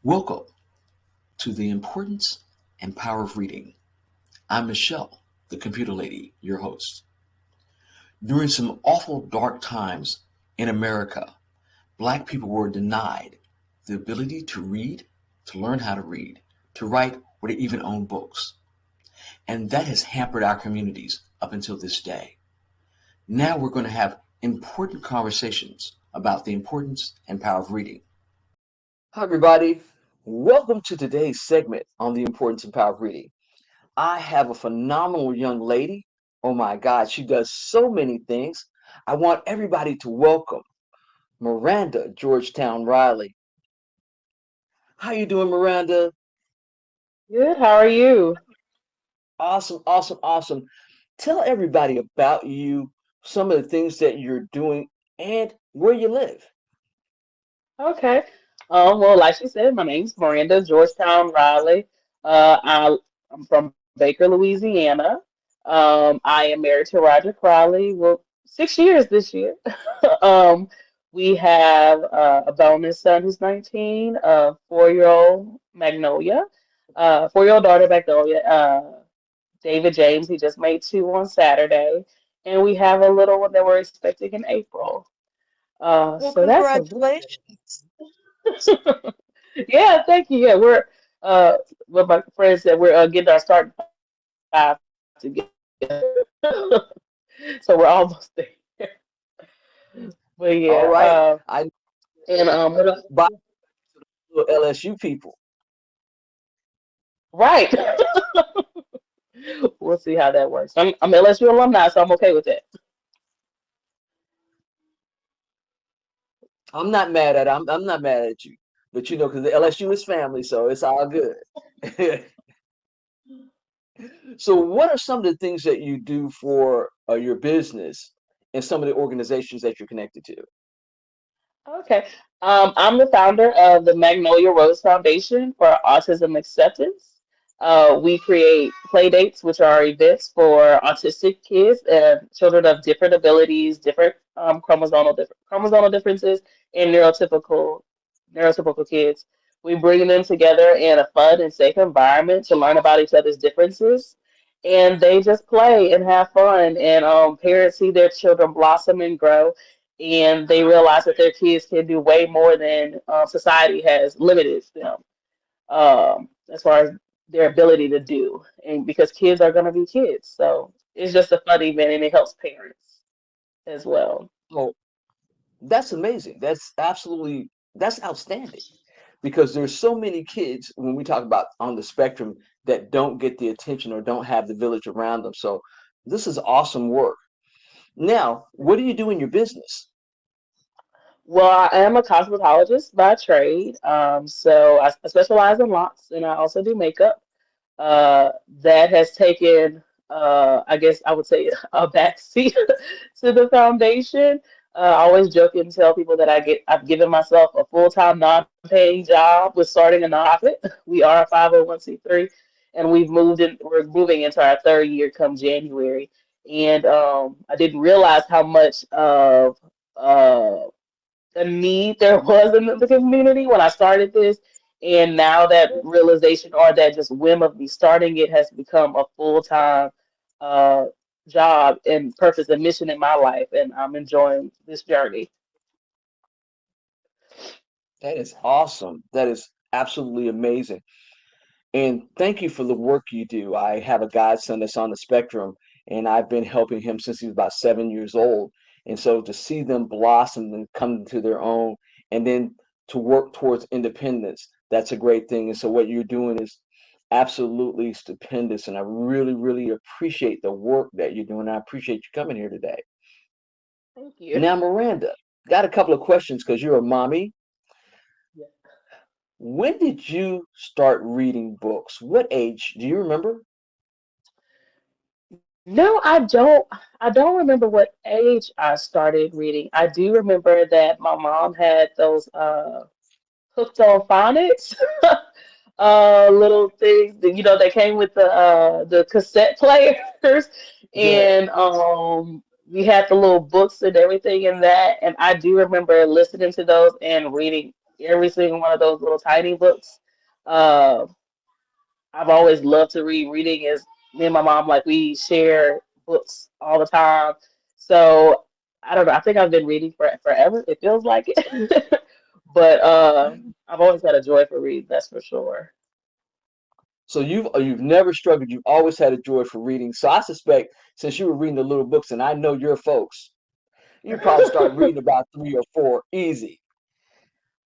Welcome to the importance and power of reading. I'm Michelle, the computer lady, your host. During some awful dark times in America, Black people were denied the ability to read, to learn how to read, to write, or to even own books. And that has hampered our communities up until this day. Now we're going to have important conversations about the importance and power of reading. Hi, everybody. Welcome to today's segment on the importance and power of reading. I have a phenomenal young lady. Oh my God, she does so many things. I want everybody to welcome Miranda Georgetown-Riley. How you doing, Miranda? Good. How are you? Awesome, awesome, awesome. Tell everybody about you, some of the things that you're doing, and where you live. Okay. Well, like she said, my name's Miranda, Georgetown-Riley. I'm from Baker, Louisiana. I am married to Roger Crowley. Well, 6 years this year. Um, we have a bonus son who's 19, a 4-year-old Magnolia, 4-year-old daughter Magnolia, David James. He just made 2 on Saturday, and we have a little one that we're expecting in April. Well, So that's a congratulations. yeah, thank you. Yeah, we're what my friend said, we're getting our starting five together. So we're almost there. But yeah, All right. I and what else? by the LSU people. Right. We'll see how that works. I'm LSU alumni, so I'm okay with that. I'm not mad at I'm not mad at you, but because the LSU is family, so it's all good. So, what are some of the things that you do for your business and some of the organizations that you're connected to? Okay. I'm the founder of the Magnolia Rose Foundation for Autism Acceptance. We create play dates, which are events for autistic kids and children of different abilities, different chromosomal differences, and neurotypical kids. We bring them together in a fun and safe environment to learn about each other's differences, and they just play and have fun. And parents see their children blossom and grow, and they realize that their kids can do way more than society has limited them as far as their ability to do. And because kids are going to be kids, so it's just a fun event, and it helps parents as well. Oh, that's amazing. That's outstanding because there's so many kids when we talk about on the spectrum that don't get the attention or don't have the village around them. So, this is awesome work. Now, what do you do in your business? Well, I am a cosmetologist by trade, so I specialize in locks, and I also do makeup. That has taken, I guess I would say, a backseat to the foundation. I always joke and tell people that I've given myself a full-time non-paying job with starting a nonprofit. We are a 501(c)(3), and we're moving into our third year come January. And I didn't realize how much of the need there was in the community when I started this. And now that realization or that just whim of me starting it has become a full-time uh, job and purpose and mission in my life. And I'm enjoying this journey. That is awesome. That is absolutely amazing. And thank you for the work you do. I have a godson that's on the spectrum, and I've been helping him since he was about 7 years old. And so to see them blossom and come to their own, and then to work towards independence, that's a great thing. And so what you're doing is absolutely stupendous. And I really, really appreciate the work that you're doing. I appreciate you coming here today. Thank you. Now, Miranda, got a couple of questions because you're a mommy. Yeah. When did you start reading books? What age? Do you remember? No, I don't. I don't remember what age I started reading. I do remember that my mom had those hooked on phonics little things that that came with the cassette players Yeah. and we had the little books and everything in that, and I do remember listening to those and reading every single one of those little tiny books. Uh, I've always loved to read. Reading is me and my mom like we share books all the time. So I don't know. I think I've been reading for forever. It feels like it, but I've always had a joy for reading. That's for sure. So you've never struggled. You've always had a joy for reading. So I suspect since you were reading the little books, and I know your folks, you probably start reading about three or four easy.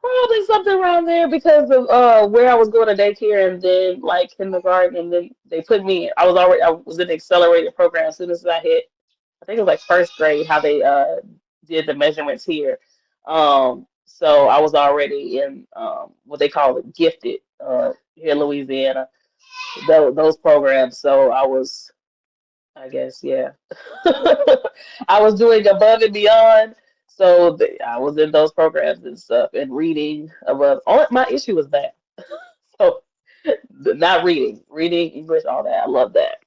Probably something around there because of where I was going to daycare and then like kindergarten and then they put me. I was in the accelerated program as soon as I hit. I think it was like first grade how they did the measurements here. So I was already in what they call it gifted here in Louisiana. Those programs. So I was, I guess, yeah. I was doing above and beyond. So I was in those programs and stuff and reading above. All my issue was that. So not reading English, all that. I love that.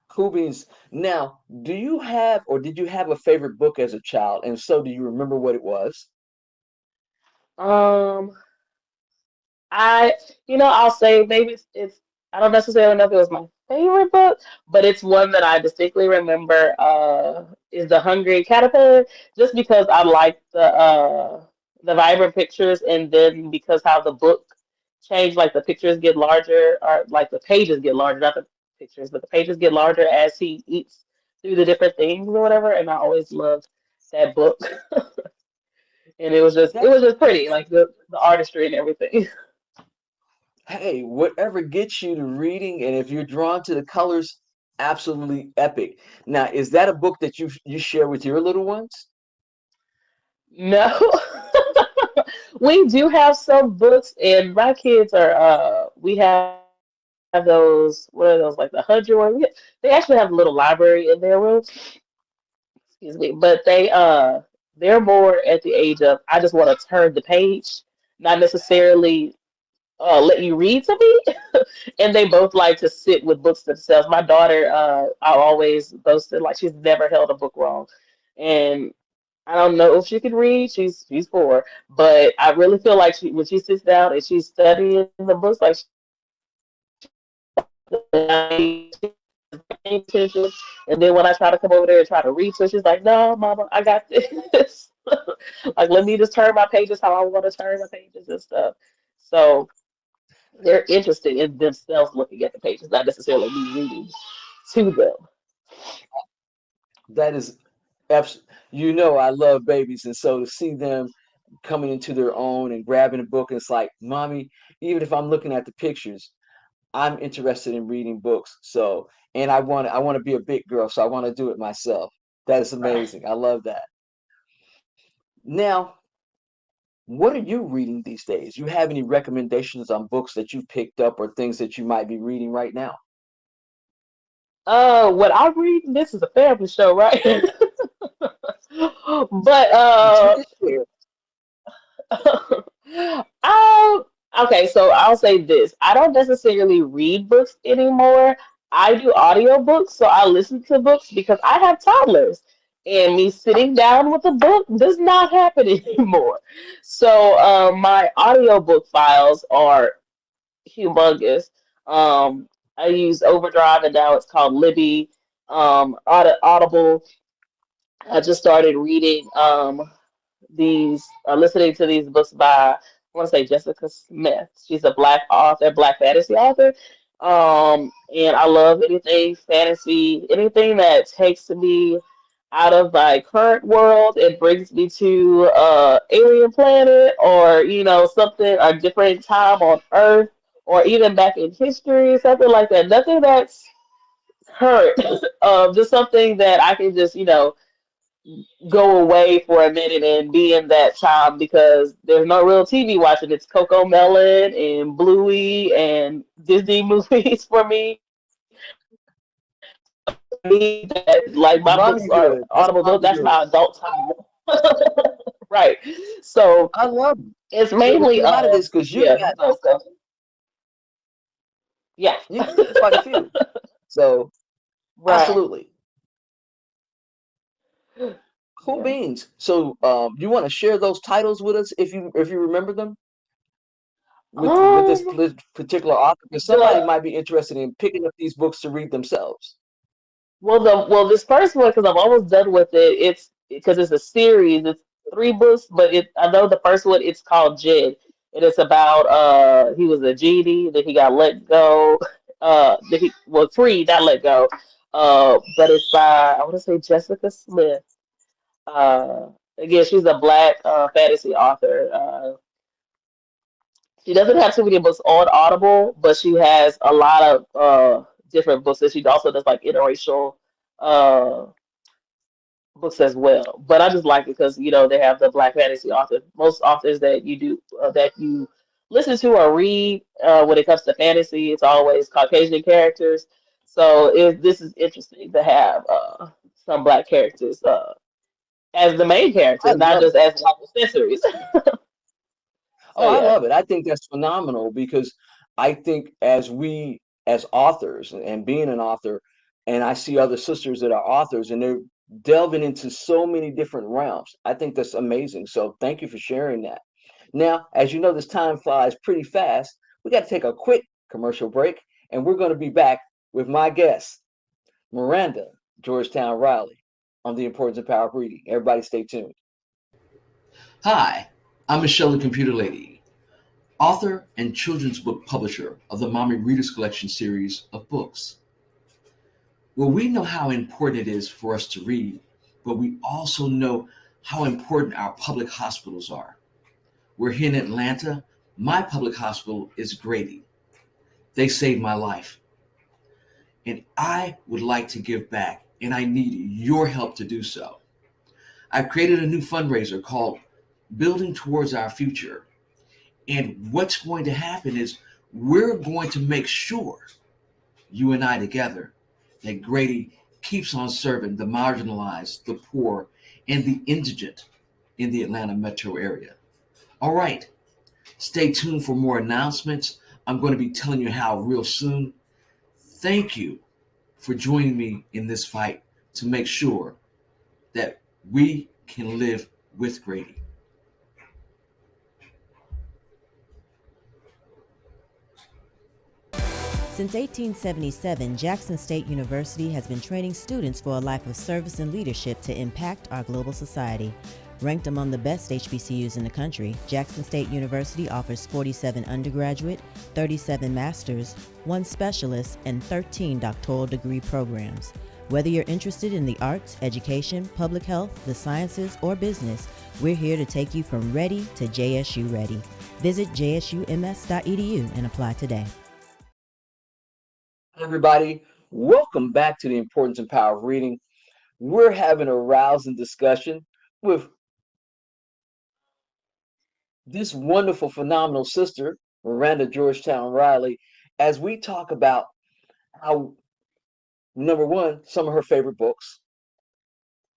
Cool beans. Now, do you have or did you have a favorite book as a child? And so, do you remember what it was? Um, I, I'll say maybe it's I don't necessarily know if it was my favorite book, but it's one that I distinctly remember is The Hungry Caterpillar, just because I like the vibrant pictures and then because how the book changed, like the pictures get larger or like the pages get larger, not the pictures, but the pages get larger as he eats through the different things or whatever, and I always loved that book. And it That's was just pretty, like the artistry and everything. hey, whatever gets you to reading, and if you're drawn to the colors, absolutely epic. Now, is that a book that you share with your little ones? No, we do have some books, and my kids are. We have those. What are those like the 100 ones? They actually have a little library in their room. Excuse me, but they're more at the age of I just want to turn the page, not necessarily let you read to me. And they both like to sit with books themselves. My daughter, I always boasted like she's never held a book wrong, and I don't know if she can read. She's 4, but I really feel like when she sits down and she's studying the books, like she's paying attention. And then when I try to come over there and try to read to her, she's like, "No, Mama, I got this." Like, let me just turn my pages how I want to turn my pages and stuff. So they're interested in themselves looking at the pages, not necessarily me reading to them. That is, you know, I love babies, and so to see them coming into their own and grabbing a book, and it's like, mommy, even if I'm looking at the pictures, I'm interested in reading books. So, and I want to be a big girl, so I want to do it myself. That is Right. amazing. I love that. Now, what are you reading these days? You have any recommendations on books that you've picked up or things that you might be reading right now? What I'm reading, this is a family show, right? But You can share. um, okay, so I'll say this. I don't necessarily read books anymore. I do audiobooks, so I listen to books because I have toddlers. And me sitting down with a book does not happen anymore. So my audiobook files are humongous. I use Overdrive and now it's called Libby. Audible. I just started reading listening to these books by I want to say Jessica Smith. She's a black author, black fantasy author. And I love anything fantasy, anything that takes me out of my current world and brings me to alien planet or something a different time on Earth or even back in history, something like that. Nothing that's current, just something that I can just go away for a minute and be in that time because there's no real TV watching. It's Coco Melon and Bluey and Disney movies for me. So I need that. Like my books are Mommy audible good. book. That's That's my mommy adult good. time. Right. So I love it. it's mainly There's a lot of this because yeah, that stuff. Yeah. you've got quite a few. So Right. absolutely. Cool Yeah. beans. So, you want to share those titles with us if you remember them with this Um, particular author? Because somebody the might be interested in picking up these books to read themselves. this first one, because I'm almost done with it. It's because it's a series. It's three books, but I know the first one. It's called Jed, and it's about he was a genie, then he got let go. Then he free, not let go. But it's by I want to say Jessica Smith. Again, she's a black fantasy author. She doesn't have too many books on Audible, but she has a lot of different books, and she also does like interracial uh, books as well. But I just like it because they have the black fantasy author. Most authors that you do that you listen to or read when it comes to fantasy, it's always Caucasian characters. So this is interesting to have some black characters as the main I characters, not love just it. as like accessories. Oh, So I yeah. love it. I think that's phenomenal because I think as authors and being an author, and I see other sisters that are authors and they're delving into so many different realms. I think that's amazing. So thank you for sharing that. Now, as you know, this time flies pretty fast. We got to take a quick commercial break, and we're going to be back with my guest, Miranda, Georgetown-Riley, on the importance and power of reading. Everybody stay tuned. Hi, I'm Michelle, the Computer Lady, author and children's book publisher of the Mommy Readers Collection series of books. Well, we know how important it is for us to read, but we also know how important our public hospitals are. We're here in Atlanta. My public hospital is Grady. They saved my life, and I would like to give back, and I need your help to do so. I've created a new fundraiser called Building Towards Our Future. And what's going to happen is we're going to make sure, you and I together, that Grady keeps on serving the marginalized, the poor, and the indigent in the Atlanta metro area. All right, stay tuned for more announcements. I'm going to be telling you how real soon. Thank you for joining me in this fight to make sure that we can live with Grady. Since 1877, Jackson State University has been training students for a life of service and leadership to impact our global society. Ranked among the best HBCUs in the country, Jackson State University offers 47 undergraduate, 37 master's, 1 specialist, and 13 doctoral degree programs. Whether you're interested in the arts, education, public health, the sciences, or business, we're here to take you from ready to JSU ready. Visit jsums.edu and apply today. Hi, everybody. Welcome back to the importance and power of reading. We're having a rousing discussion with this wonderful, phenomenal sister, Miranda Georgetown Riley, as we talk about how, number one, some of her favorite books,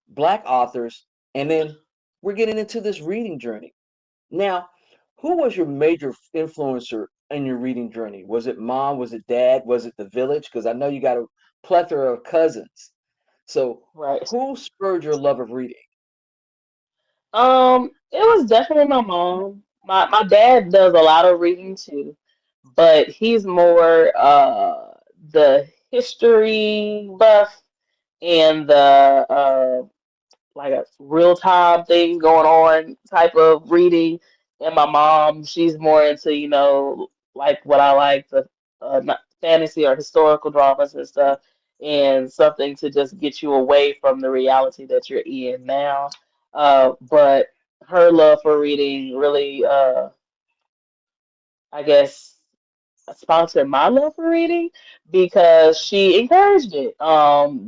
Black authors, and then we're getting into this reading journey. Now, who was your major influencer in your reading journey? Was it mom? Was it dad? Was it the village? Because I know you got a plethora of cousins. So, Right. who spurred your love of reading? It was definitely my mom. My dad does a lot of reading too, but he's more the history buff and the like a real time thing going on type of reading. And my mom, she's more into, like what I like, the not fantasy or historical dramas and stuff, and something to just get you away from the reality that you're in now. But her love for reading really, I guess, sponsored my love for reading because she encouraged it. When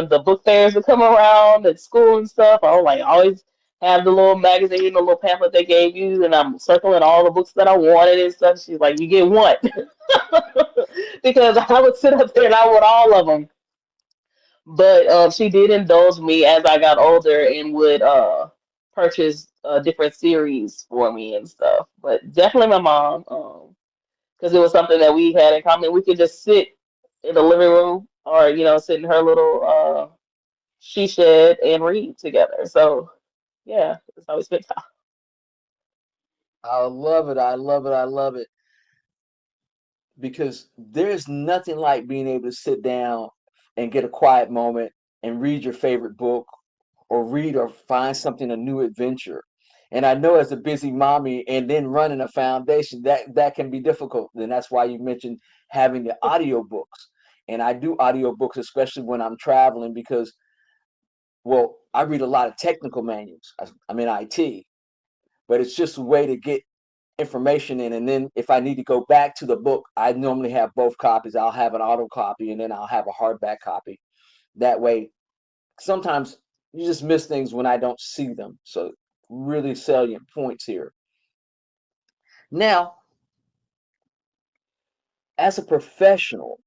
the book fairs would come around at school and stuff, I was like always have the little magazine, the little pamphlet they gave you, and I'm circling all the books that I wanted and stuff. She's like, "You get one," because I would sit up there and I want all of them. But she did indulge me as I got older and would purchase different series for me and stuff. But definitely my mom. Because it was something that we had in common. We could just sit in the living room or sit in her little she should and read together. So yeah, it's always good time. I love it. I love it. I love it. Because there's nothing like being able to sit down and get a quiet moment and read your favorite book or read or find something, a new adventure. And I know as a busy mommy and then running a foundation, that can be difficult. And that's why you mentioned having the audiobooks. And I do audiobooks, especially when I'm traveling, because, well, I read a lot of technical manuals. I'm in IT, but it's just a way to get information in. And then if I need to go back to the book, I normally have both copies. I'll have an auto copy and then I'll have a hardback copy. That way, sometimes you just miss things when I don't see them. So, really salient points here. Now, as a professional,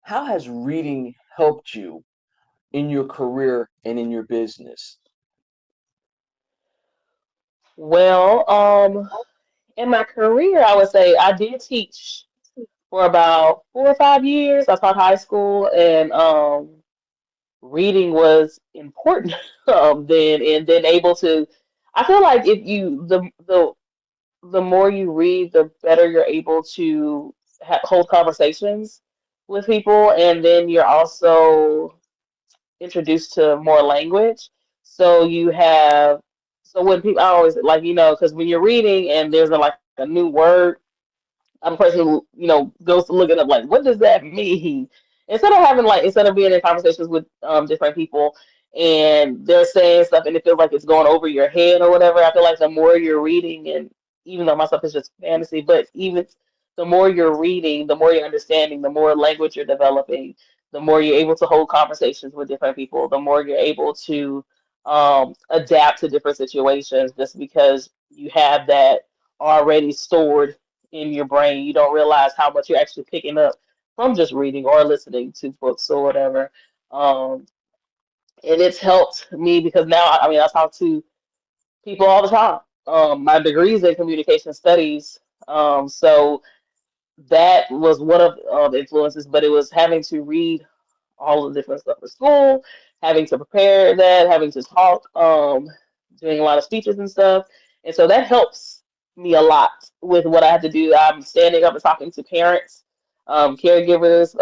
how has reading helped you in your career and in your business? Well, in my career, I would say I did teach for about 4 or 5 years. I taught high school, and reading was important. Then and then able to, I feel like if you the more you read, the better you're able to hold conversations with people, and then you're also introduced to more language. So you have, so when people, I always like, because when you're reading and there's like a new word, I'm a person who, goes to look it up, like, what does that mean? Instead of being in conversations with different people and they're saying stuff and it feels like it's going over your head or whatever, I feel like the more you're reading, and even though my stuff is just fantasy, but even the more you're reading, the more you're understanding, the more language you're developing, the more you're able to hold conversations with different people, the more you're able to adapt to different situations just because you have that already stored in your brain. You don't realize how much you're actually picking up from just reading or listening to books or whatever. Um, and it's helped me because now, I mean, I talk to people all the time. My degree's in communication studies, so that was one of the influences, but it was having to read all the different stuff for school, having to prepare that, having to talk, doing a lot of speeches and stuff. And so that helps me a lot with what I have to do. I'm standing up and talking to parents, caregivers,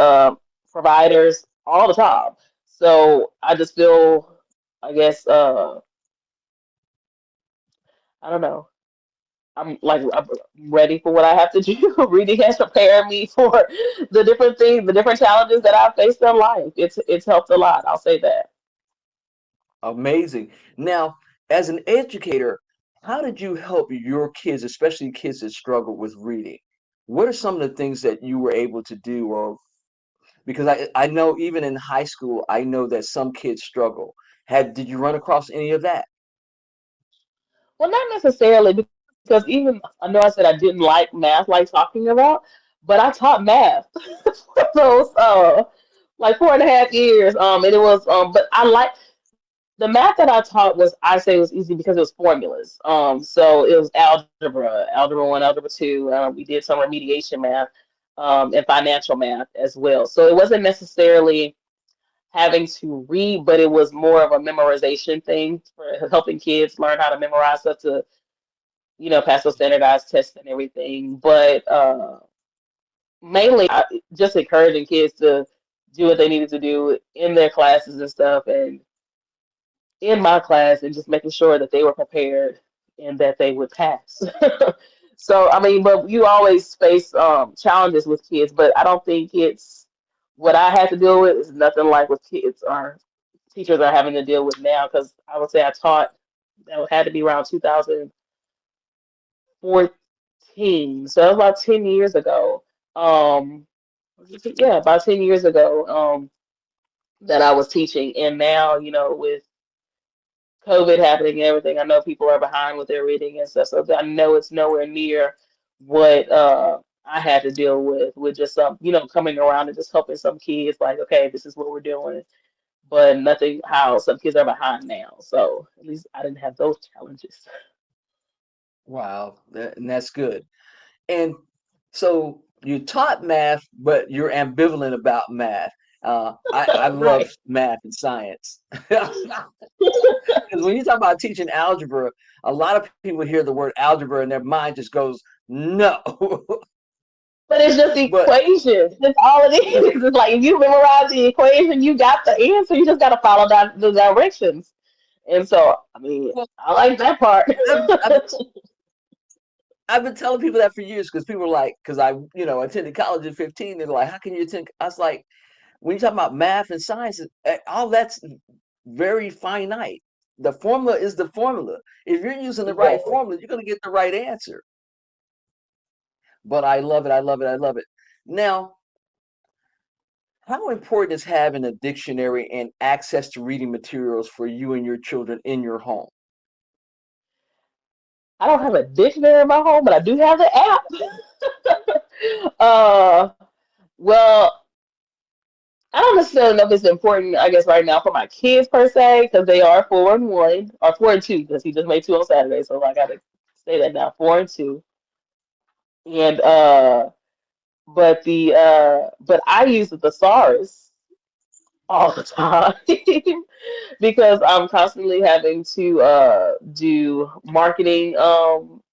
providers all the time. So I just feel, I guess, I don't know. I'm ready for what I have to do. Reading has prepared me for the different things, the different challenges that I've faced in life. It's helped a lot. I'll say that. Amazing. Now, as an educator, how did you help your kids, especially kids that struggle with reading? What are some of the things that you were able to do? Or because I know even in high school, I know that some kids struggle. Did you run across any of that? Well, not necessarily because even I know I said I didn't like math, like talking about, but I taught math for those like 4.5 years. And it was but I like the math that I taught was I say was easy because it was formulas. So it was algebra 1, algebra 2. We did some remediation math, and financial math as well. So it wasn't necessarily having to read, but it was more of a memorization thing for helping kids learn how to memorize stuff to, pass those standardized tests and everything. But mainly, just encouraging kids to do what they needed to do in their classes and stuff, and in my class, and just making sure that they were prepared and that they would pass. So, I mean, but you always face challenges with kids, but I don't think it's what I had to deal with is nothing like what kids are teachers are having to deal with now. Because I would say I taught that had to be around 2014, so that was about 10 years ago. Um, yeah, about 10 years ago, that I was teaching, and now, with COVID happening and everything, I know people are behind with their reading and stuff. So I know it's nowhere near what I had to deal with just some, coming around and just helping some kids, like, okay, this is what we're doing, but nothing how some kids are behind now. So at least I didn't have those challenges. Wow, and that's good. And so you taught math, but you're ambivalent about math. I love Right. math and science. Because when you talk about teaching algebra, a lot of people hear the word algebra and their mind just goes, no. But it's just But equations. That's all it is. It's like if you memorize the equation, you got the answer. You just got to follow the directions. And so, I mean, well, I like that part. I've, I've, I've been telling people that for years because people are like, because I, attended college at 15. They're like, how can you attend? I was like, when you talk about math and science, all that's very finite. The formula is the formula. If you're using the right Exactly. formula, you're going to get the right answer. But I love it. I love it. I love it. Now, how important is having a dictionary and access to reading materials for you and your children in your home? I don't have a dictionary in my home, but I do have the app. Well, I don't necessarily know if it's important, I guess, right now for my kids per se, because they are 4-1 or 4-2, because he just made two on Saturday, so I gotta say that now, 4-2. And but I use the thesaurus all the time because I'm constantly having to do marketing um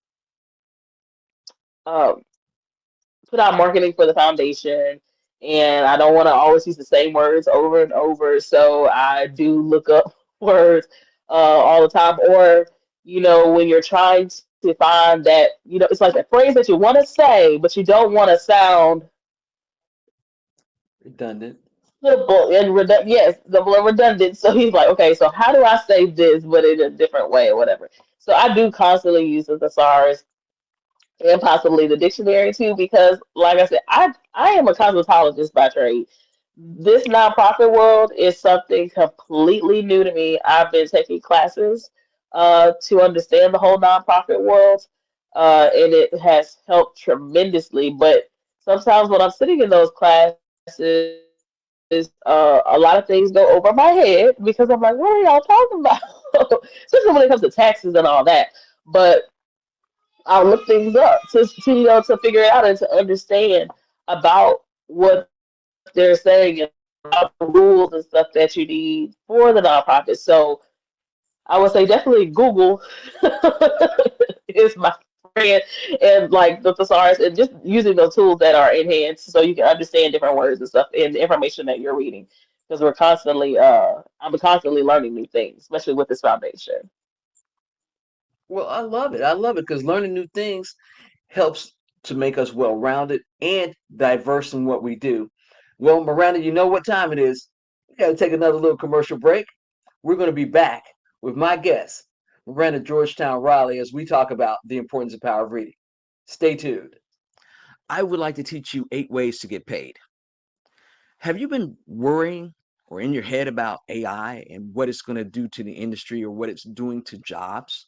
put out marketing for the foundation, and I don't want to always use the same words over and over. So I do look up words all the time. Or, when you're trying to find that, it's like a phrase that you want to say, but you don't want to sound Redundant. simple and redundant. Yes, the word redundant. So he's like, okay, so how do I say this, but in a different way or whatever? So I do constantly use the thesaurus and possibly the dictionary too, because like I said, I am a cosmetologist by trade. This nonprofit world is something completely new to me. I've been taking classes to understand the whole nonprofit world, and it has helped tremendously. But sometimes when I'm sitting in those classes, a lot of things go over my head because I'm like, what are y'all talking about? Especially when it comes to taxes and all that. But I'll look things up to to figure it out and to understand about what they're saying and about the rules and stuff that you need for the nonprofit. So I would say definitely Google is my friend, and like the thesaurus and just using those tools that are in hand so you can understand different words and stuff and the information that you're reading, because I'm constantly learning new things, especially with this foundation. Well, I love it. I love it because learning new things helps to make us well rounded and diverse in what we do. Well, Miranda, you know what time it is. We got to take another little commercial break. We're going to be back with my guest, Miranda Georgetown-Riley, as we talk about the importance and power of reading. Stay tuned. I would like to teach you 8 ways to get paid. Have you been worrying or in your head about AI and what it's going to do to the industry or what it's doing to jobs?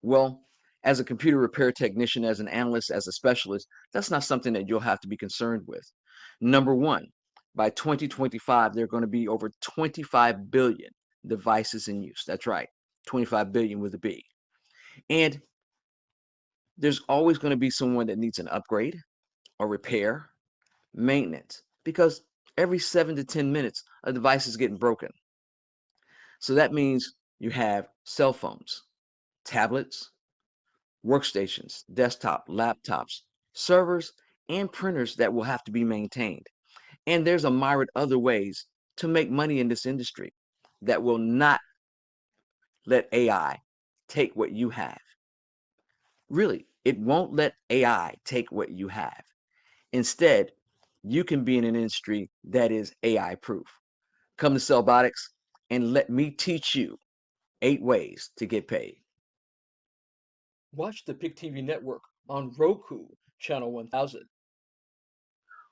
Well, as a computer repair technician, as an analyst, as a specialist, that's not something that you'll have to be concerned with. Number one, by 2025, there are going to be over 25 billion devices in use. That's right, 25 billion with a B. And there's always going to be someone that needs an upgrade or repair, maintenance, because every 7 to 10 minutes, a device is getting broken. So that means you have cell phones, tablets, workstations, desktop, laptops, servers, and printers that will have to be maintained. And there's a myriad other ways to make money in this industry that will not let AI take what you have. Really, it won't let AI take what you have. Instead, you can be in an industry that is AI proof. Come to Cellbotics and let me teach you 8 ways to get paid. Watch the Pick TV network on Roku, channel 1000.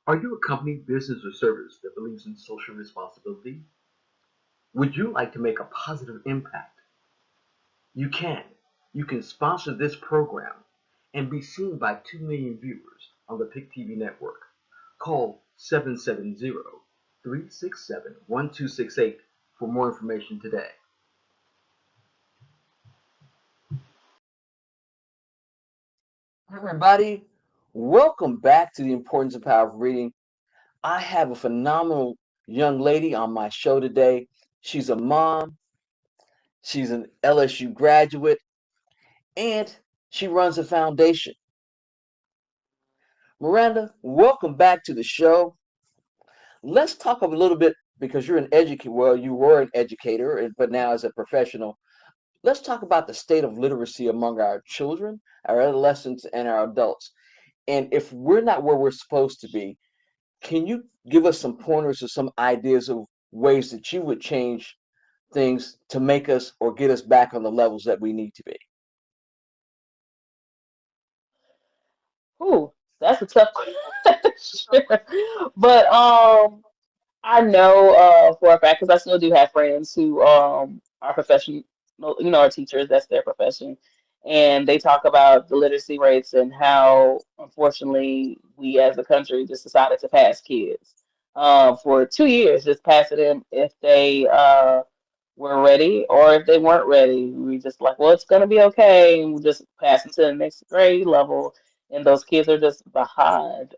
Are you a company, business, or service that believes in social responsibility? Would you like to make a positive impact? You can. You can sponsor this program and be seen by 2 million viewers on the PIC TV network. Call 770-367-1268 for more information today. Hi, everybody. Welcome back to the importance and power of reading. I have a phenomenal young lady on my show today. She's a mom, she's an LSU graduate, and she runs a foundation. Miranda, welcome back to the show. Let's talk a little bit because you're an educator. Well, you were an educator, but now as a professional, let's talk about the state of literacy among our children, our adolescents, and our adults. And if we're not where we're supposed to be, can you give us some pointers or some ideas of ways that you would change things to make us or get us back on the levels that we need to be? Ooh, that's a tough question. But I know for a fact because I still do have friends who are professional, are teachers. That's their profession, and they talk about the literacy rates and how unfortunately we as a country just decided to pass kids for 2 years, just pass it in if they were ready or if they weren't ready. We just like, well, it's gonna be okay, and we just pass them to the next grade level, and those kids are just behind.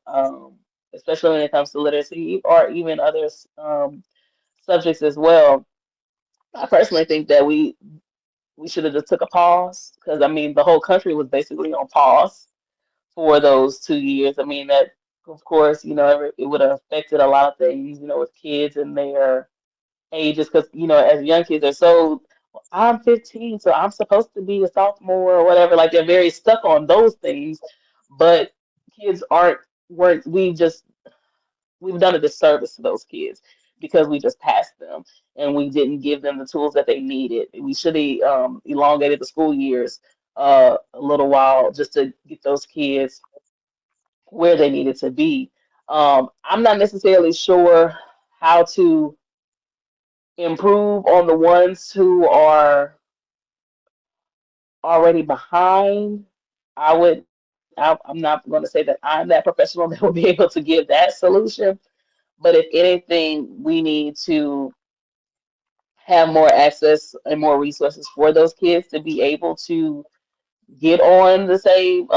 Especially when it comes to literacy or even other subjects as well. I personally think that we should have just took a pause because I mean the whole country was basically on pause for those 2 years. I mean that of course it would have affected a lot of things with kids and their ages because as young kids they're so I'm 15 so I'm supposed to be a sophomore or whatever like they're very stuck on those things, but kids aren't weren't we've done a disservice to those kids because we just passed them and we didn't give them the tools that they needed. We should have elongated the school years a little while just to get those kids where they needed to be. I'm not necessarily sure how to improve on the ones who are already behind. I'm not going to say that I'm that professional that will be able to give that solution. But if anything, we need to have more access and more resources for those kids to be able to get on the same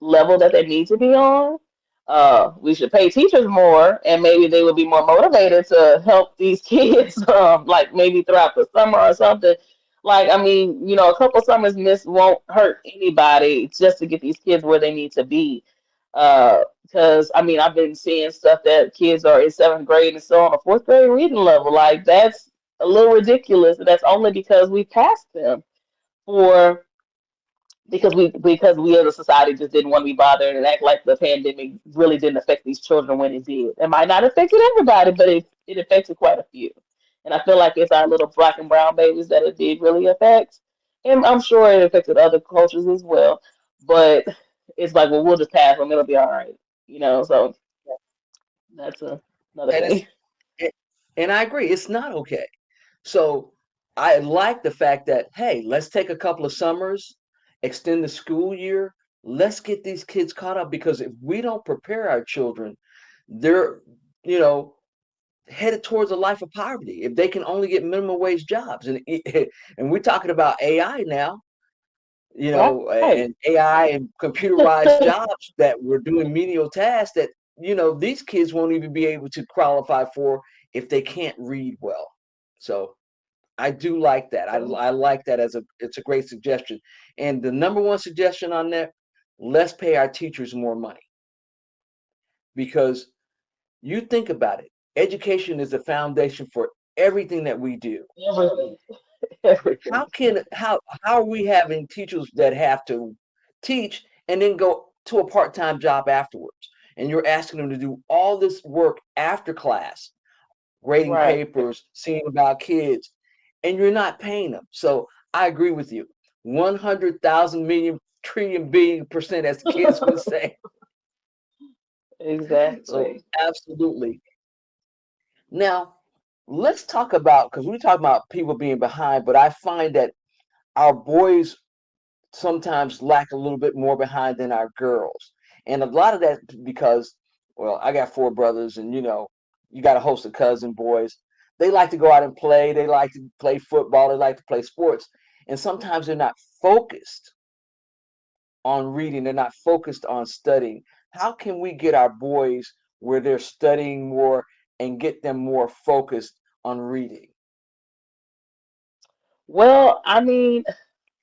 level that they need to be on. We should pay teachers more, and maybe they would be more motivated to help these kids, like maybe throughout the summer or something. Like, I mean, a couple summers missed won't hurt anybody just to get these kids where they need to be. Because I mean, I've been seeing stuff that kids are in seventh grade and still on a fourth grade reading level. Like, that's a little ridiculous. And that's only because we passed them for because we as a society just didn't want to be bothered and act like the pandemic really didn't affect these children when it did. It might not have affected everybody, but it affected quite a few. And I feel like it's our little black and brown babies that it did really affect. And I'm sure it affected other cultures as well. But it's like, well, we'll just pass them. It'll be all right. So that's another And thing. it, and I agree, it's not okay. So I like the fact that, hey, let's take a couple of summers, extend the school year. Let's get these kids caught up because if we don't prepare our children, they're, you know, headed towards a life of poverty if they can only get minimum wage jobs. And we're talking about AI now, Right. and AI and computerized jobs that we're doing menial tasks that, these kids won't even be able to qualify for if they can't read well. So I do like that. I like that it's a great suggestion. And the number one suggestion on that, let's pay our teachers more money because you think about it. Education is the foundation for everything that we do. Everything. Everything. How are we having teachers that have to teach and then go to a part-time job afterwards? And you're asking them to do all this work after class, grading Right. papers, seeing about kids, and you're not paying them. So I agree with you. 100,000 million trillion billion percent, as the kids would say. So Exactly. absolutely. Now, let's talk about because we talk about people being behind, but I find that our boys sometimes lack a little bit more behind than our girls. And a lot of that because, well, I got four brothers, and you got a host of cousin boys. They like to go out and play. They like to play football. They like to play sports. And sometimes they're not focused on reading. They're not focused on studying. How can we get our boys where they're studying more and get them more focused on reading? Well, I mean,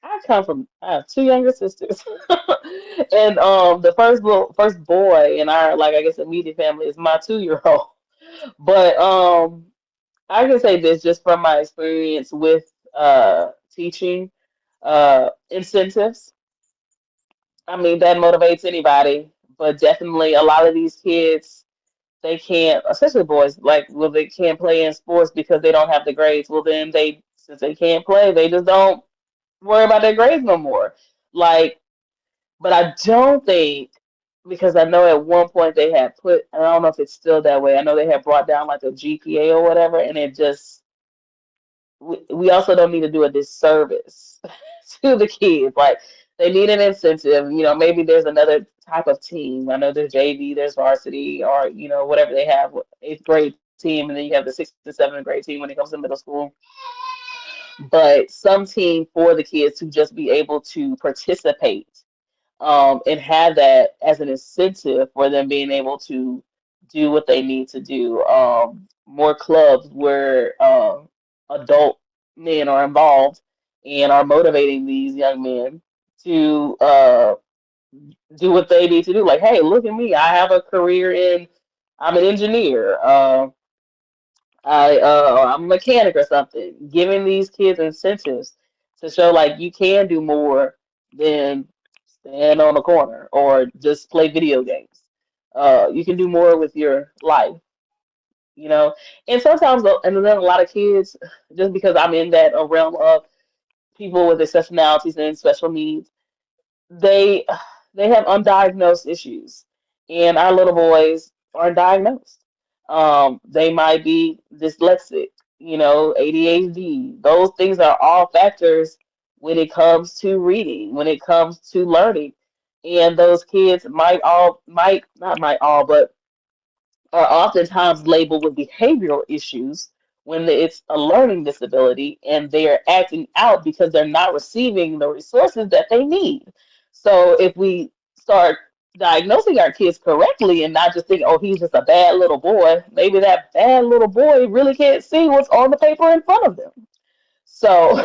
I come from I have two younger sisters, and the first boy in our like I guess immediate family is my 2 year old. But I can say this just from my experience with teaching incentives. I mean that motivates anybody, but definitely a lot of these kids they can't, especially boys, like well they can't play in sports because they don't have the grades. Well then they since they can't play, they just don't worry about their grades no more. Like but I don't think because I know at one point they had put, and I don't know if it's still that way. I know they had brought down like a GPA or whatever, and it just we also don't need to do a disservice to the kids. Like they need an incentive. Maybe there's another type of team. I know there's JV, there's varsity, or whatever they have, eighth grade team, and then you have the sixth and seventh grade team when it comes to middle school. But some team for the kids to just be able to participate and have that as an incentive for them being able to do what they need to do. More clubs where adult men are involved and are motivating these young men to do what they need to do. Like, hey, look at me. I have a career I'm an engineer. I'm a mechanic or something. Giving these kids incentives to show like you can do more than stand on a corner or just play video games. You can do more with your life, you know. And sometimes, and then a lot of kids, just because I'm in that realm of people with exceptionalities and special needs, they they have undiagnosed issues, and our little boys are diagnosed. They might be dyslexic, ADHD. Those things are all factors when it comes to reading, when it comes to learning. And those kids might not might all, but are oftentimes labeled with behavioral issues when it's a learning disability and they're acting out because they're not receiving the resources that they need. So if we start diagnosing our kids correctly and not just think, oh, he's just a bad little boy, maybe that bad little boy really can't see what's on the paper in front of them. So,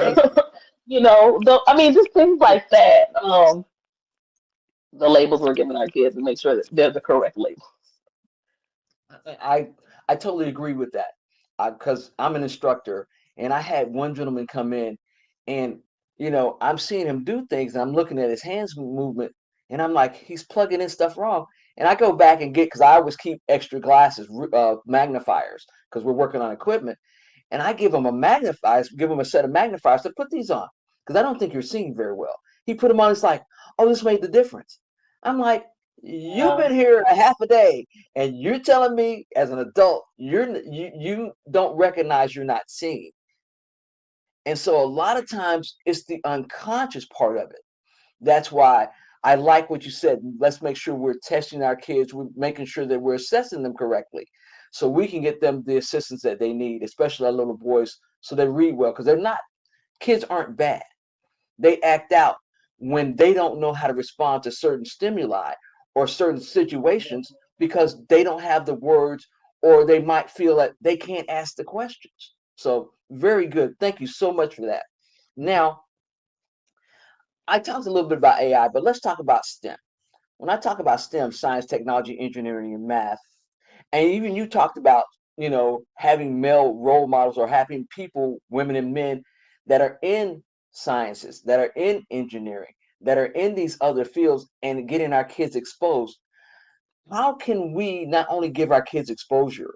And I mean, just things like that. The labels we're giving our kids and make sure that they're the correct label. I I totally agree with that because I'm an instructor, and I had one gentleman come in, and I'm seeing him do things, and I'm looking at his hands movement, and I'm like, he's plugging in stuff wrong. And I go back and get because I always keep extra glasses, magnifiers, because we're working on equipment, and I give him a set of magnifiers to put these on because I don't think you're seeing very well. He put them on. It's like, oh, this made the difference. I'm like, you've Yeah. been here a half a day, and you're telling me as an adult you don't recognize you're not seeing. And so a lot of times it's the unconscious part of it. That's why I like what you said. Let's make sure we're testing our kids. We're making sure that we're assessing them correctly so we can get them the assistance that they need, especially our little boys, so they read well. Because kids aren't bad. They act out when they don't know how to respond to certain stimuli or certain situations because they don't have the words, or they might feel that they can't ask the questions. So, very good. Thank you so much for that. Now, I talked a little bit about AI, but let's talk about STEM. When I talk about STEM, science, technology, engineering, and math, and even you talked about, having male role models or having people, women and men, that are in sciences, that are in engineering, that are in these other fields and getting our kids exposed. How can we not only give our kids exposure,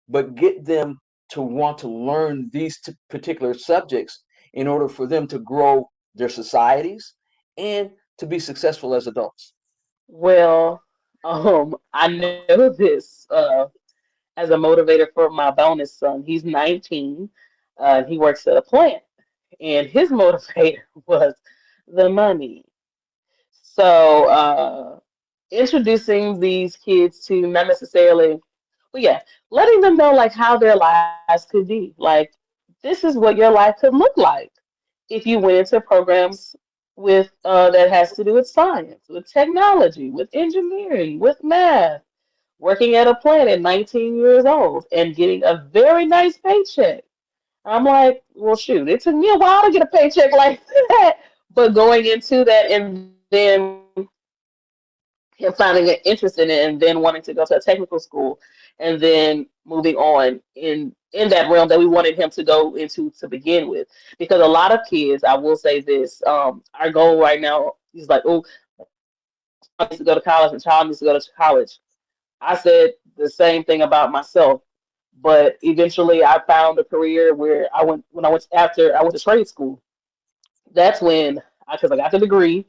but get them to want to learn these particular subjects in order for them to grow their societies and to be successful as adults? Well, I know this as a motivator for my bonus son. He's 19. He works at a plant, and his motivator was the money. So, introducing these kids to not necessarily, well, yeah, letting them know like how their lives could be. Like, this is what your life could look like if you went into programs with that has to do with science, with technology, with engineering, with math, working at a plant at 19 years old and getting a very nice paycheck. I'm like, well, shoot, it took me a while to get a paycheck like that. But going into that and then him finding an interest in it and then wanting to go to a technical school and then moving on in that realm that we wanted him to go into to begin with. Because a lot of kids, I will say this, our goal right now is like, oh, my child needs to go to college, my child needs to go to college. I said the same thing about myself, but eventually I found a career where I went to trade school. That's when because I got the degree.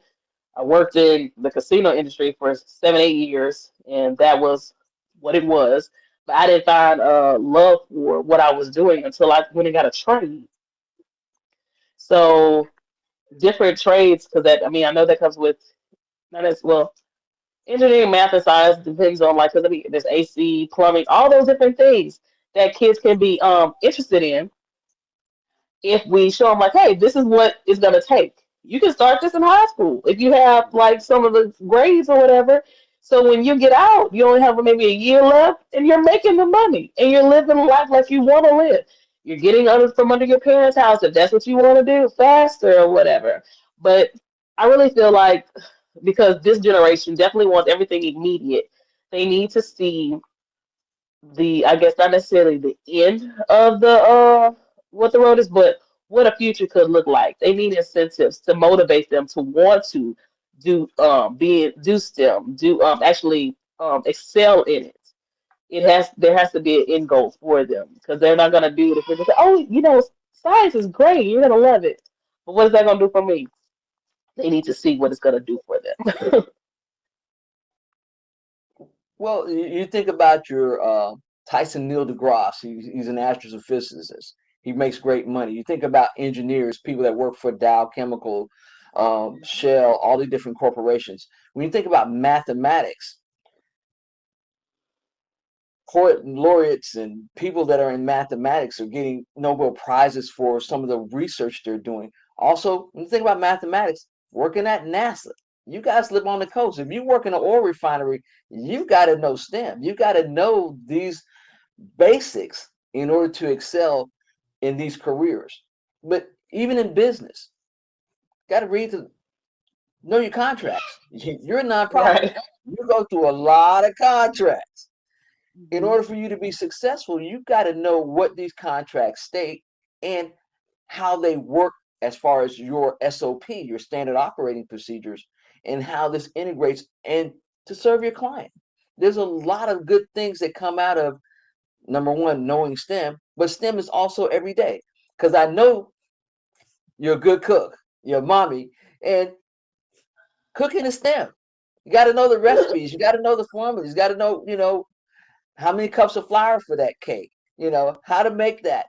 I worked in the casino industry for 7, 8 years, and that was what it was. But I didn't find love for what I was doing until I went and got a trade. So different trades, because that I mean I know that comes with not as well engineering, math, and science depends on like because I mean there's AC, plumbing, all those different things that kids can be interested in if we show them like, hey, this is what it's gonna take. You can start this in high school if you have like some of the grades or whatever. So when you get out, you only have maybe a year left, and you're making the money, and you're living life like you want to live. You're getting under from under your parents' house if that's what you want to do, faster or whatever. But I really feel like because this generation definitely wants everything immediate, they need to see the I guess not necessarily the end of the what the road is, but what a future could look like. They need incentives to motivate them to want to do STEM, do actually excel in it. There has to be an end goal for them because they're not gonna do it if they just say, oh, science is great, you're gonna love it. But what is that gonna do for me? They need to see what it's gonna do for them. Well, you think about your Tyson Neil deGrasse. He's an astrophysicist. He makes great money. You think about engineers, people that work for Dow Chemical, Shell, all the different corporations. When you think about mathematics, poet laureates and people that are in mathematics are getting Nobel Prizes for some of the research they're doing. Also, when you think about mathematics, working at NASA, you guys live on the coast. If you work in an oil refinery, you got to know STEM. You got to know these basics in order to excel in these careers. But even in business, got to know your contracts. You're a nonprofit. Right. You go through a lot of contracts. In Mhm. order for you to be successful, you've got to know what these contracts state and how they work as far as your SOP, your standard operating procedures, and how this integrates and to serve your client. There's a lot of good things that come out of number one, knowing STEM, but STEM is also every day. Because I know you're a good cook, you're a mommy, and cooking is STEM. You got to know the recipes, you got to know the formulas, you got to know, how many cups of flour for that cake, how to make that.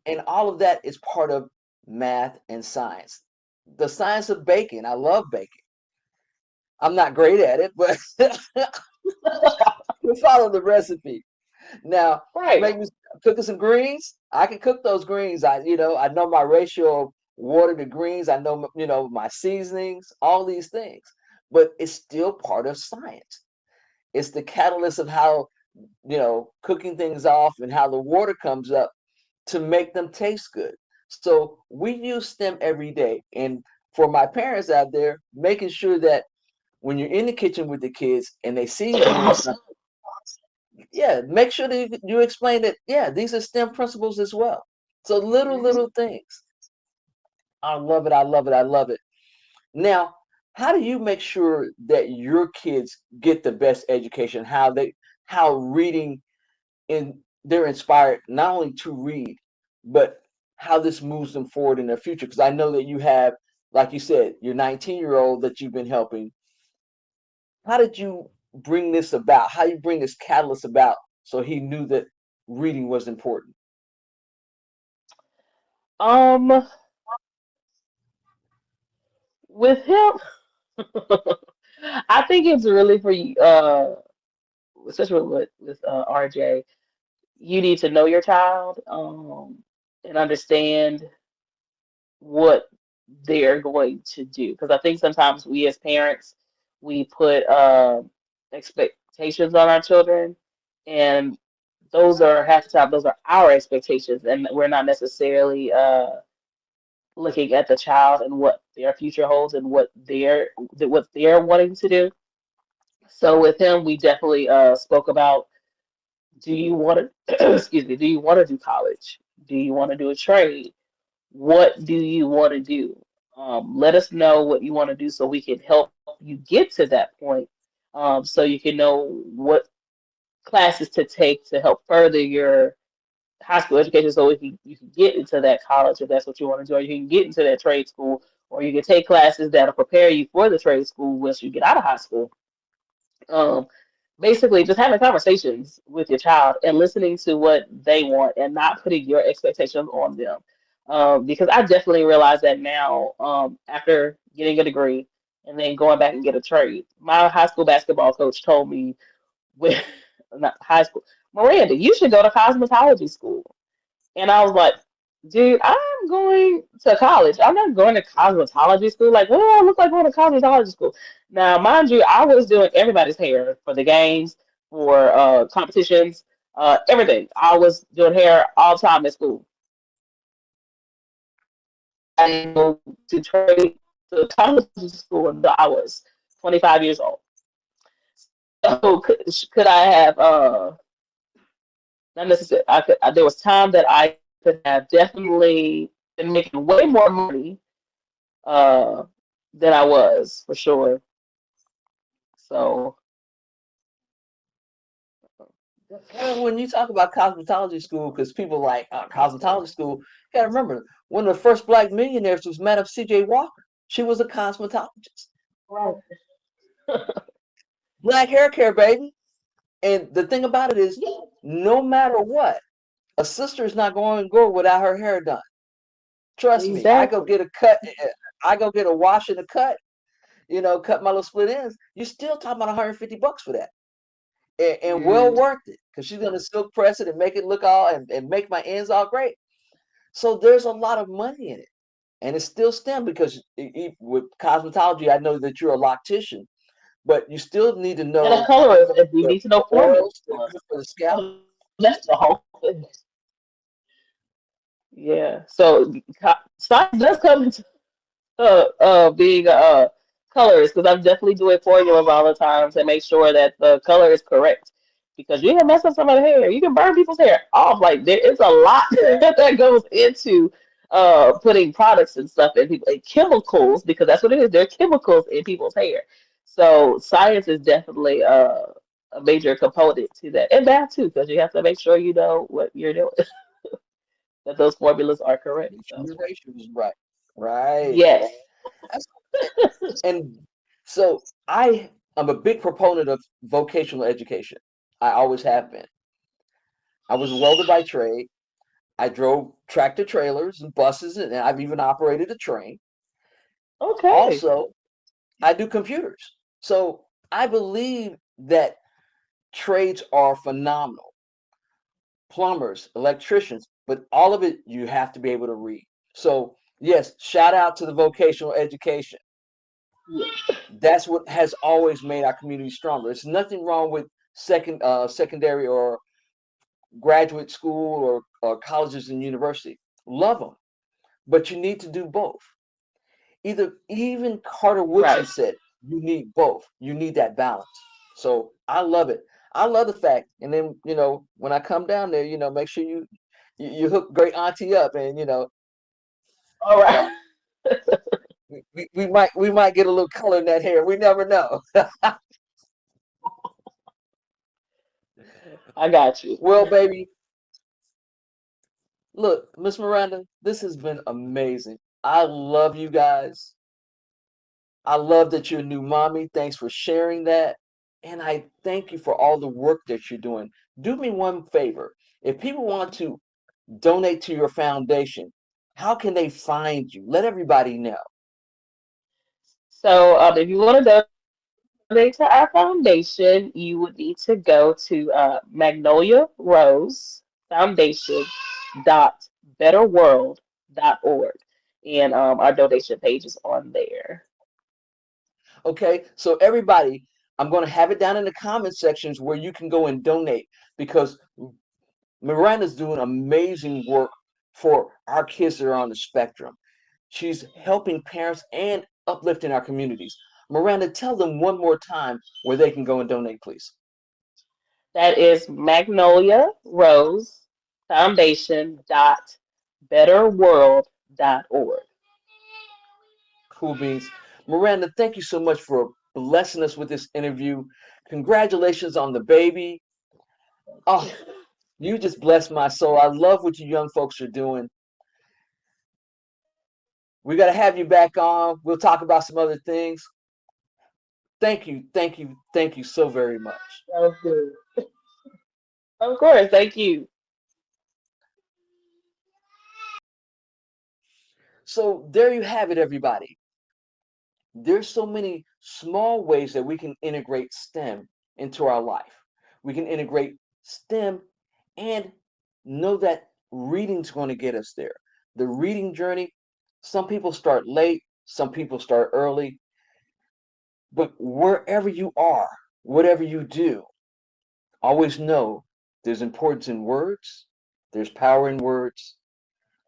And all of that is part of math and science. The science of baking. I love baking. I'm not great at it, but we follow the recipe. Now, Right. make me cooking some greens. I can cook those greens. I know my ratio of water to greens. I know, my seasonings, all these things. But it's still part of science. It's the catalyst of how, cooking things off and how the water comes up to make them taste good. So we use them every day. And for my parents out there, making sure that when you're in the kitchen with the kids and they see you doing something, yeah, make sure that you explain that, yeah, these are STEM principles as well. So little things. I love it. I love it. I love it. Now, how do you make sure that your kids get the best education? How reading and they're inspired not only to read, but how this moves them forward in their future. Because I know that you have, like you said, your 19-year-old that you've been helping. How did you bring this about? How you bring this catalyst about so he knew that reading was important? Um, with him, I think it's really for you, especially with RJ. You need to know your child, and understand what they're going to do. Because I think sometimes we as parents, we put expectations on our children, and those are half the time those are our expectations, and we're not necessarily looking at the child and what their future holds and what they're wanting to do. So with him, we definitely spoke about, do you want to excuse me, do you want to do college? Do you want to do a trade? What do you want to do? Let us know what you want to do so we can help you get to that point. So you can know what classes to take to help further your high school education so you can get into that college if that's what you want to do, or you can get into that trade school, or you can take classes that'll prepare you for the trade school once you get out of high school. Um, Basically, just having conversations with your child and listening to what they want and not putting your expectations on them. Because I definitely realize that now, after getting a degree and then going back and get a trade. My high school basketball coach told me, when, not high school, Miranda, you should go to cosmetology school. And I was like, dude, I'm going to college. I'm not going to cosmetology school. Like, what do I look like going to cosmetology school? Now, mind you, I was doing everybody's hair for the games, for competitions, everything. I was doing hair all the time at school. I didn't go to trade to cosmetology school until I was 25 years old. So could I have not necessarily. I could. There was time that I could have definitely been making way more money uh, than I was for sure. So When you talk about cosmetology school, because people like cosmetology school, you gotta remember one of the first black millionaires was Madam C.J. Walker. She was a cosmetologist. right, Black hair care, baby. And the thing about it is, no matter what, a sister is not going to go without her hair done. Trust me, I go exactly. get a cut, I go get a wash and a cut, cut my little split ends. You're still talking about $150 for that. And well Mm. worth it because she's gonna silk press it and make it look all and make my ends all great. So there's a lot of money in it, and it's still STEM because with cosmetology, I know that you're a loctician, but you still need to And a know colorist, if you the, need to the know oils that are formula. good for the scalp. That's the whole thing. Yeah. So science does come into being a colorist, because I'm definitely doing formulas all the time to make sure that the color is correct. Because you can mess up somebody's hair, you can burn people's hair off. Like there is a lot that goes into putting products and stuff in people, and chemicals, because that's what it is. There are chemicals in people's hair. So science is definitely a major component to that, and math too, because you have to make sure you know what you're doing, that those formulas are correct. So Ratio is right, right. yes. That's, and so I am a big proponent of vocational education. I always have been. I was a welder by trade. I drove tractor trailers and buses, and I've even operated a train. Okay. Also, I do computers. So I believe that trades are phenomenal. Plumbers, electricians, but all of it you have to be able to read. So, yes, shout out to the vocational education. That's what has always made our community stronger. It's nothing wrong with secondary or graduate school or colleges and university. Love them, but you need to do both. Even Carter Woodson Right. said you need both. You need that balance. So I love it. I love the fact. And then when I come down there, make sure you hook great auntie up, and All uh, right. we might get a little color in that hair. We never know. I got you. Well, baby, look, Miss Miranda, this has been amazing. I love you guys. I love that you're a new mommy. Thanks for sharing that. And I thank you for all the work that you're doing. Do me one favor. If people want to donate to your foundation, how can they find you? Let everybody know. So, if you want to donate to our foundation, you would need to go to Magnolia Rose Foundation betterworld.org, and our donation page is on there. Okay? So everybody, I'm going to have it down in the comment sections where you can go and donate, because Miranda's doing amazing work for our kids that are on the spectrum. She's helping parents and uplifting our communities. Miranda, tell them one more time where they can go and donate, please. That is Magnolia Rose Foundation dot betterworld.org. Cool beans. Miranda, thank you so much for blessing us with this interview. Congratulations on the baby. Oh, you just blessed my soul. I love what you young folks are doing. We got to have you back on. We'll talk about some other things. Thank you, thank you, thank you so very much. Sounds good. Of course, thank you. So there you have it, everybody. There's so many small ways that we can integrate STEM into our life. We can integrate STEM and know that reading's going to get us there. The reading journey, some people start late, some people start early, but wherever you are, whatever you do, always know there's importance in words, there's power in words,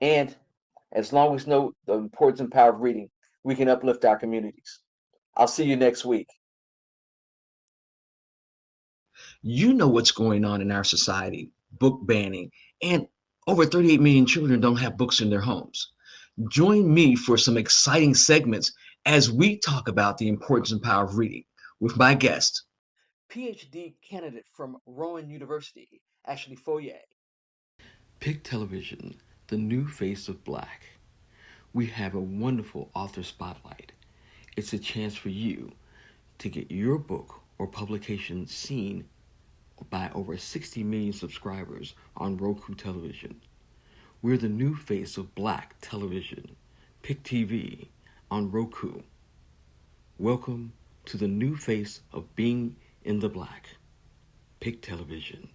and as long as we know the importance and power of reading, we can uplift our communities. I'll see you next week. You know what's going on in our society, book banning, and over 38 million children don't have books in their homes. Join me for some exciting segments as we talk about the importance and power of reading with my guest, PhD candidate from Rowan University, Ashley Foyer. Pick Television, the new face of Black. We have a wonderful author spotlight. It's a chance for you to get your book or publication seen by over 60 million subscribers on Roku television. We're the new face of Black television. Pick TV on Roku. Welcome to the new face of being in the Black. Pick Television.